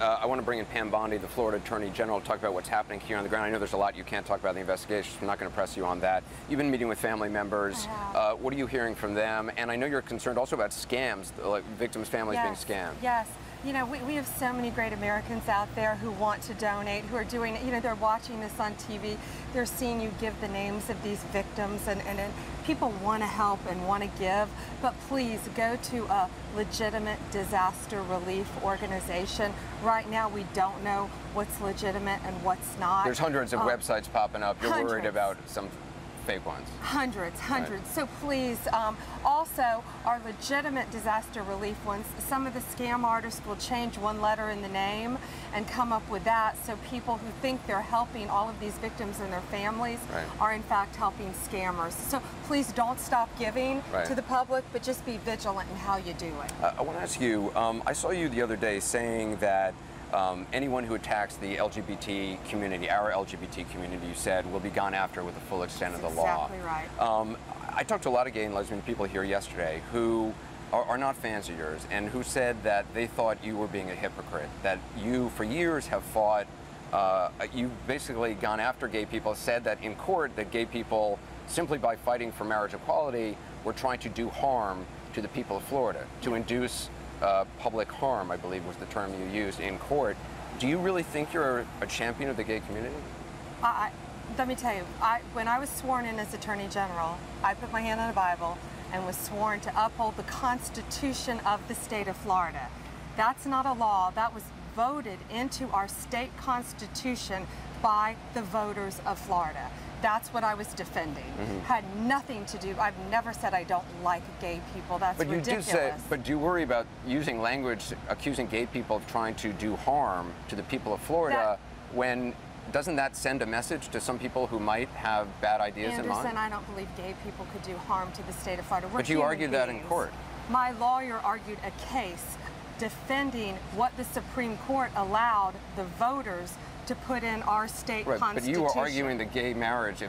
I want to bring in Pam Bondi, the Florida Attorney General, to talk about what's happening here on the ground. I know there's a lot you can't talk about in the investigation, so I'm not going to press you on that. You've been meeting with family members. What are you hearing from them? And I know you're concerned also about scams, like victims' families being scammed. Yes. You know, we have so many great Americans out there who want to donate, who are doing it. You know, they're watching this on TV. They're seeing you give the names of these victims, and people want to help and want to give. But please go to a legitimate disaster relief organization. Right now, we don't know what's legitimate and what's not. There's hundreds of websites popping up. You're worried about some fake ones. Hundreds. Right. So please, also our legitimate disaster relief ones, some of the scam artists will change one letter in the name and come up with that, so people who think they're helping all of these victims and their families are in fact helping scammers. So please don't stop giving to the public, but just be vigilant in how you do it. I want to ask you, I saw you the other day saying that anyone who attacks the LGBT community, our LGBT community, you said, will be gone after with the full extent of the law. Exactly right. I talked to a lot of gay and lesbian people here yesterday who are not fans of yours and who said that they thought you were being a hypocrite, that you for years have fought, you've basically gone after gay people, said that in court that gay people, simply by fighting for marriage equality, were trying to do harm to the people of Florida, to induce public harm, I believe was the term you used in court. Do you really think you're a champion of the gay community? Let me tell you, when I was sworn in as Attorney General, I put my hand on a Bible and was sworn to uphold the Constitution of the state of Florida. That's not a law. That was voted into our state constitution by the voters of Florida. That's what I was defending. Had nothing to do, I've never said I don't like gay people. That's ridiculous. But do you worry about using language accusing gay people of trying to do harm to the people of Florida when doesn't that send a message to some people who might have bad ideas in mind? Anderson, I don't believe gay people could do harm to the state of Florida. But you argued that in court. My lawyer argued a case defending what the Supreme Court allowed the voters to put in our state constitution. But you were arguing that gay marriage,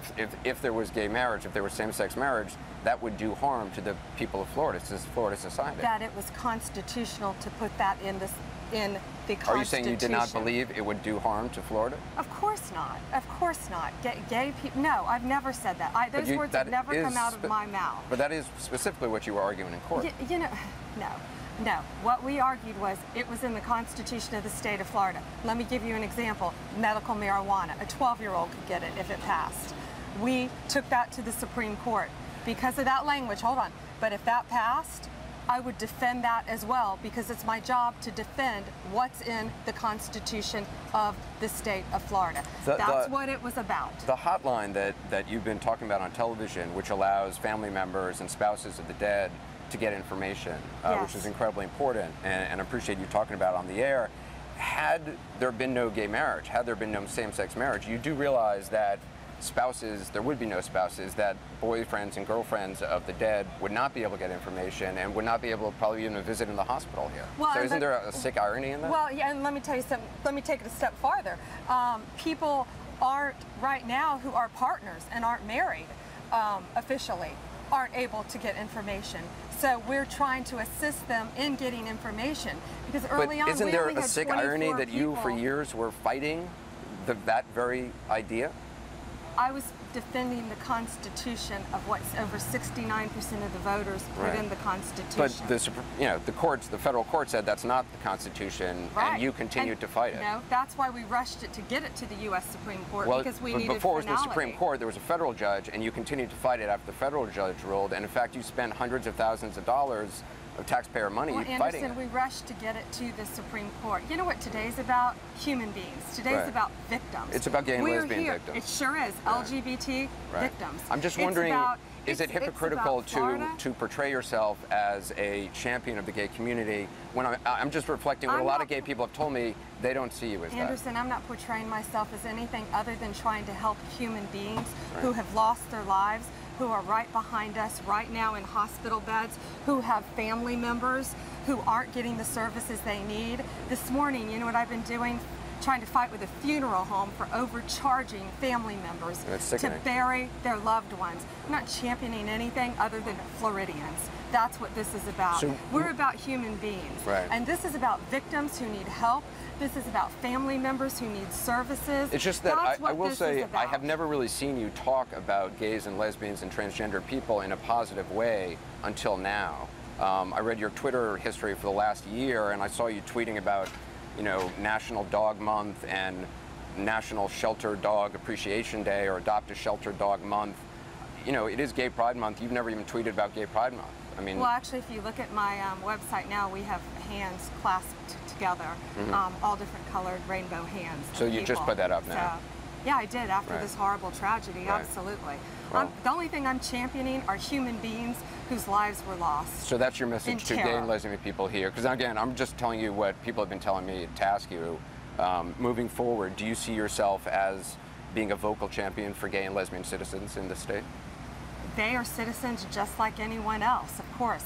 if there was gay marriage, if there was same-sex marriage, that would do harm to the people of Florida, to Florida society. That it was constitutional to put that in the Constitution. Are you saying you did not believe it would do harm to Florida? Of course not. Of course not. Gay people, no, I've never said that. Those words have never come out of my mouth. But that is specifically what you were arguing in court. You know, no. What we argued was it was in the Constitution of the state of Florida. Let me give you an example. Medical marijuana. A 12-year-old could get it if it passed. We took that to the Supreme Court because of that language. Hold on. But if that passed, I would defend that as well, because it's my job to defend what's in the Constitution of the state of Florida. That's what it was about. The hotline that you've been talking about on television, which allows family members and spouses of the dead to get information, which is incredibly important, and I appreciate you talking about it on the air. Had there been no gay marriage, had there been no same-sex marriage, you do realize that spouses, there would be no spouses, that boyfriends and girlfriends of the dead would not be able to get information and would not be able to probably even visit in the hospital here. Well, so isn't there a sick irony in that? Well, yeah, and let me tell you something, let me take it a step farther. People aren't, right now, who are partners and aren't married officially, aren't able to get information. So we're trying to assist them in getting information, because early on isn't we there only a had sick 24 irony that you people. for years were fighting that very idea? I was defending the Constitution of what over 69% of the voters put in the Constitution. But the federal court said that's not the Constitution, and you continued to fight it. No, that's why we rushed it to get it to the U.S. Supreme Court, because we needed before it was finality. the Supreme Court, there was a federal judge, and you continued to fight it after the federal judge ruled. And in fact, you spent hundreds of thousands of dollars of taxpayer money fighting Anderson, it. we rushed to get it to the Supreme Court. You know what today's about? Human beings. Today's about victims. It's about gay and lesbian victims. It sure is. LGBT victims. I'm just wondering, is it hypocritical to portray yourself as a champion of the gay community when I'm just reflecting what a lot of gay people have told me they don't see you as Anderson, I'm not portraying myself as anything other than trying to help human beings who have lost their lives, who are right behind us right now in hospital beds, who have family members who aren't getting the services they need. This morning, you know what I've been doing? trying to fight with a funeral home for overcharging family members That's to sickening. bury their loved ones. I'm not championing anything other than Floridians. That's what this is about. So- We're about human beings. Right. And this is about victims who need help. This is about family members who need services. It's just that That's I what will this say is about. I have never really seen you talk about gays and lesbians and transgender people in a positive way until now. I read your Twitter history for the last year, and I saw you tweeting about, you know, National Dog Month and National Shelter Dog Appreciation Day or Adopt a Shelter Dog Month. You know, it is Gay Pride Month. You've never even tweeted about Gay Pride Month. I mean, Well, actually, if you look at my website now, we have hands clasped together, all different colored rainbow hands. So of you just people. put that up now? So, yeah, I did after Right. this horrible tragedy, Right. absolutely. Well- The only thing I'm championing are human beings whose lives were lost. so that's your message In to gay terror. and lesbian people here. Because again, I'm just telling you what people have been telling me to ask you. Moving forward, do you see yourself as being a vocal champion for gay and lesbian citizens in the state? They are citizens just like anyone else, of course.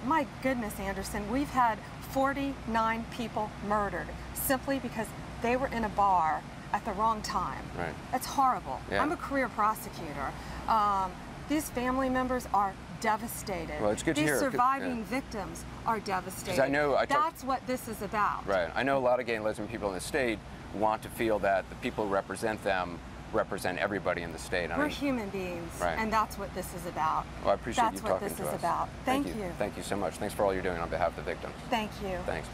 My goodness, Anderson, we've had 49 people murdered simply because they were in a bar at the wrong time. Right. That's horrible. Yeah. I'm a career prosecutor. These family members are devastated. Well, it's good to These hear, 'cause- surviving yeah. victims are devastated. I know I talk- That's what this is about. Right. I know a lot of gay and lesbian people in the state want to feel that the people who represent them represent everybody in the state. I We're mean, human beings, Right. and that's what this is about. well, I appreciate That's you what talking this to is us. about. Thank you. Thank you so much. Thanks for all you're doing on behalf of the victims. Thank you. Thanks.